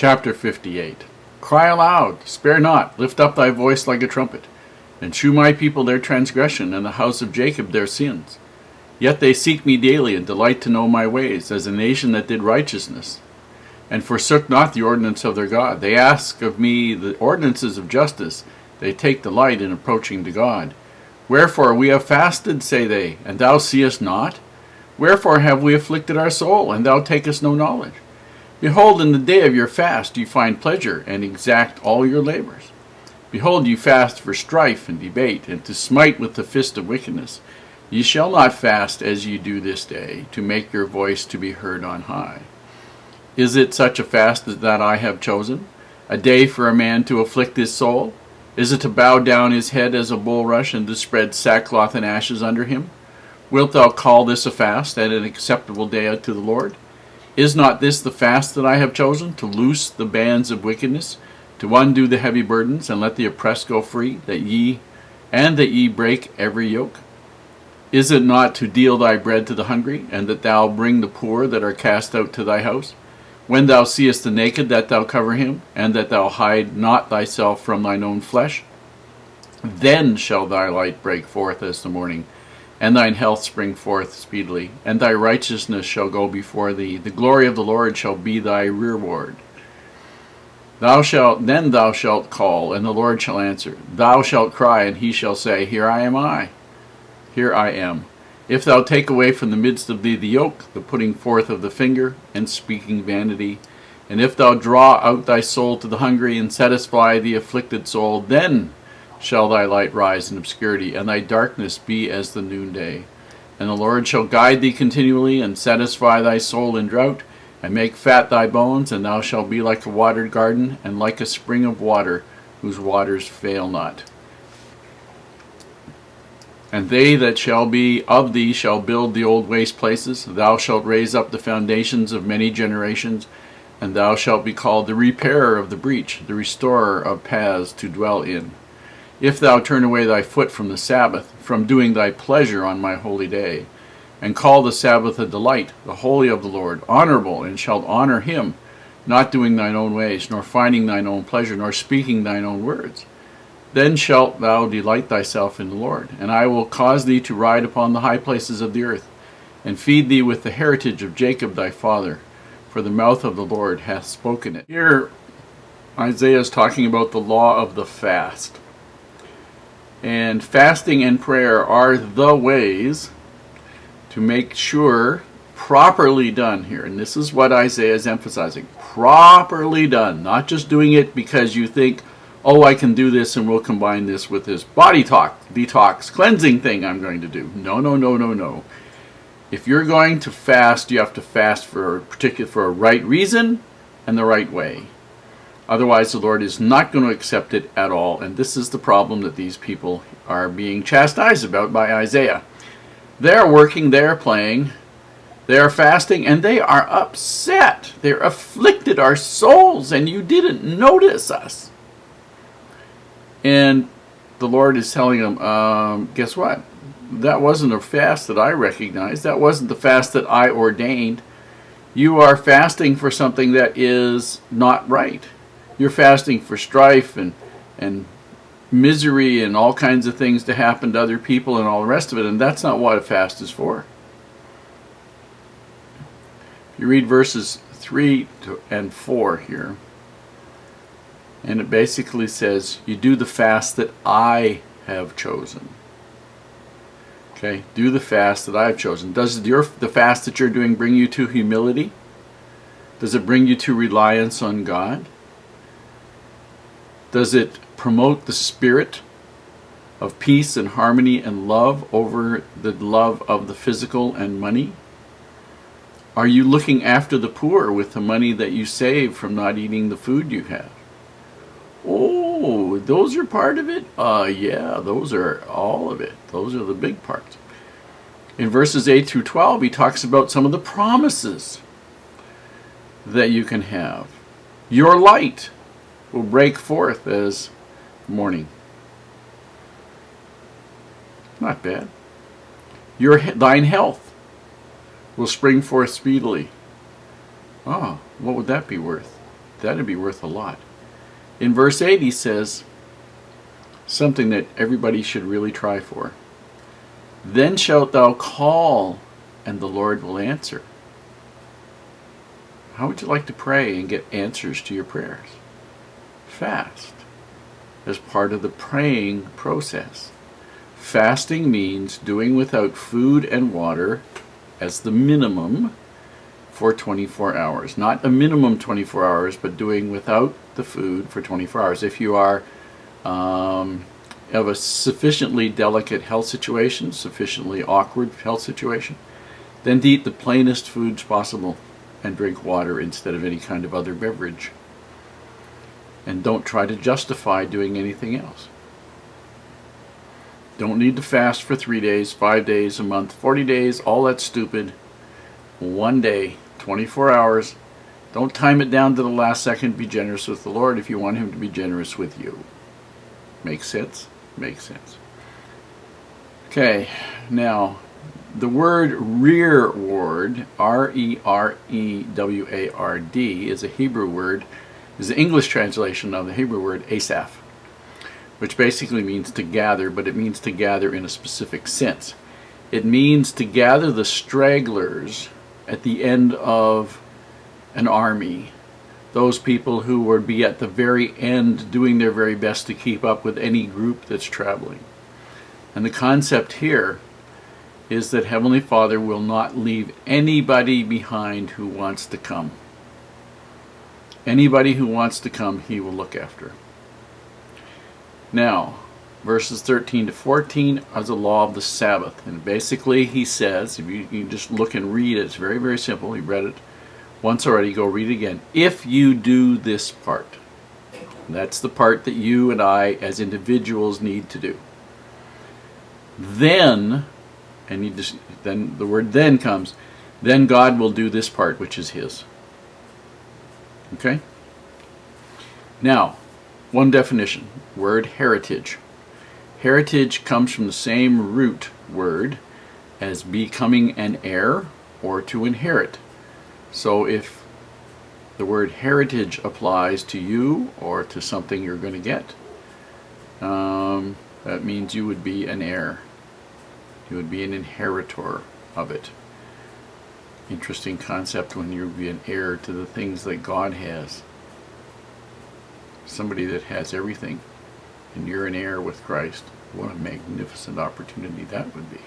Chapter 58. Cry aloud, spare not, lift up thy voice like a trumpet, and shew my people their transgression, and the house of Jacob their sins. Yet they seek me daily, and delight to know my ways, as a nation that did righteousness, and forsook not the ordinance of their God. They ask of me the ordinances of justice, they take delight in approaching to God. Wherefore we have fasted, say they, and thou seest not? Wherefore have we afflicted our soul, and thou takest no knowledge? Behold, in the day of your fast you find pleasure, and exact all your labors. Behold, you fast for strife and debate, and to smite with the fist of wickedness. Ye shall not fast as ye do this day, to make your voice to be heard on high. Is it such a fast as that I have chosen? A day for a man to afflict his soul? Is it to bow down his head as a bulrush, and to spread sackcloth and ashes under him? Wilt thou call this a fast, and an acceptable day unto the Lord? Is not this the fast that I have chosen, to loose the bands of wickedness, to undo the heavy burdens, and let the oppressed go free, that ye break every yoke? Is it not to deal thy bread to the hungry, and that thou bring the poor that are cast out to thy house? When thou seest the naked, that thou cover him, and that thou hide not thyself from thine own flesh? Then shall thy light break forth as the morning, and thine health spring forth speedily, and thy righteousness shall go before thee. The glory of the Lord shall be thy reward. Then thou shalt call, and the Lord shall answer. Thou shalt cry, and he shall say, Here I am. If thou take away from the midst of thee the yoke, the putting forth of the finger, and speaking vanity, and if thou draw out thy soul to the hungry, and satisfy the afflicted soul, then shall thy light rise in obscurity, and thy darkness be as the noonday. And the Lord shall guide thee continually, and satisfy thy soul in drought, and make fat thy bones, and thou shalt be like a watered garden, and like a spring of water, whose waters fail not. And they that shall be of thee shall build the old waste places. Thou shalt raise up the foundations of many generations, and thou shalt be called the repairer of the breach, the restorer of paths to dwell in. If thou turn away thy foot from the Sabbath, from doing thy pleasure on my holy day, and call the Sabbath a delight, the holy of the Lord, honorable, and shalt honor him, not doing thine own ways, nor finding thine own pleasure, nor speaking thine own words, then shalt thou delight thyself in the Lord, and I will cause thee to ride upon the high places of the earth, and feed thee with the heritage of Jacob thy father, for the mouth of the Lord hath spoken it. Here Isaiah is talking about the law of the fast. And fasting and prayer are the ways to make sure, properly done here, and this is what Isaiah is emphasizing, properly done, not just doing it because you think, oh, I can do this and we'll combine this with this body talk, detox, cleansing thing I'm going to do. No. If you're going to fast, you have to fast for a right reason and the right way. Otherwise, the Lord is not going to accept it at all, and this is the problem that these people are being chastised about by Isaiah. They're working, they're playing, they're fasting, and they are upset. They're afflicted, our souls, and you didn't notice us. And the Lord is telling them, guess what? That wasn't a fast that I recognized. That wasn't the fast that I ordained. You are fasting for something that is not right. You're fasting for strife and misery and all kinds of things to happen to other people and all the rest of it, and that's not what a fast is for. You read verses 3 and 4 here, and it basically says, you do the fast that I have chosen. Okay, do the fast that I have chosen. Does the fast that you're doing bring you to humility? Does it bring you to reliance on God? Does it promote the spirit of peace and harmony and love over the love of the physical and money? Are you looking after the poor with the money that you save from not eating the food you have? Oh, those are part of it? Yeah, those are all of it. Those are the big parts. In verses 8 through 12, he talks about some of the promises that you can have. Your light will break forth as morning. Not bad. Thine health will spring forth speedily. Oh, what would that be worth? that'd be worth a lot. In verse 8 he says something that everybody should really try for. Then shalt thou call, and the Lord will answer. How would you like to pray and get answers to your prayers? Fast, as part of the praying process. Fasting means doing without food and water as the minimum for 24 hours. Not a minimum 24 hours, but doing without the food for 24 hours. If you are of a sufficiently delicate health situation, sufficiently awkward health situation, then to eat the plainest foods possible and drink water instead of any kind of other beverage. And don't try to justify doing anything else. Don't need to fast for 3 days, 5 days, a month, 40 days, all that's stupid. 1 day, 24 hours. Don't time it down to the last second. Be generous with the Lord if you want Him to be generous with you. Makes sense? Makes sense. Okay, now the word rearward, R-E-R-E-W-A-R-D, is a Hebrew word, is the English translation of the Hebrew word asaph, which basically means to gather, but it means to gather in a specific sense. It means to gather the stragglers at the end of an army, those people who would be at the very end doing their very best to keep up with any group that's traveling. And the concept here is that Heavenly Father will not leave anybody behind who wants to come. Anybody who wants to come, He will look after. Now, verses 13 to 14 are the law of the Sabbath. And basically he says, if you just look and read it, it's very, very simple. You read it once already, go read it again. If you do this part, that's the part that you and I as individuals need to do. Then, then the word then comes, then God will do this part, which is His. Okay? Now, one definition, word heritage. Heritage comes from the same root word as becoming an heir or to inherit. So if the word heritage applies to you or to something you're going to get, that means you would be an heir. You would be an inheritor of it. Interesting concept when you be an heir to the things that God has. Somebody that has everything, and you're an heir with Christ. What a magnificent opportunity that would be.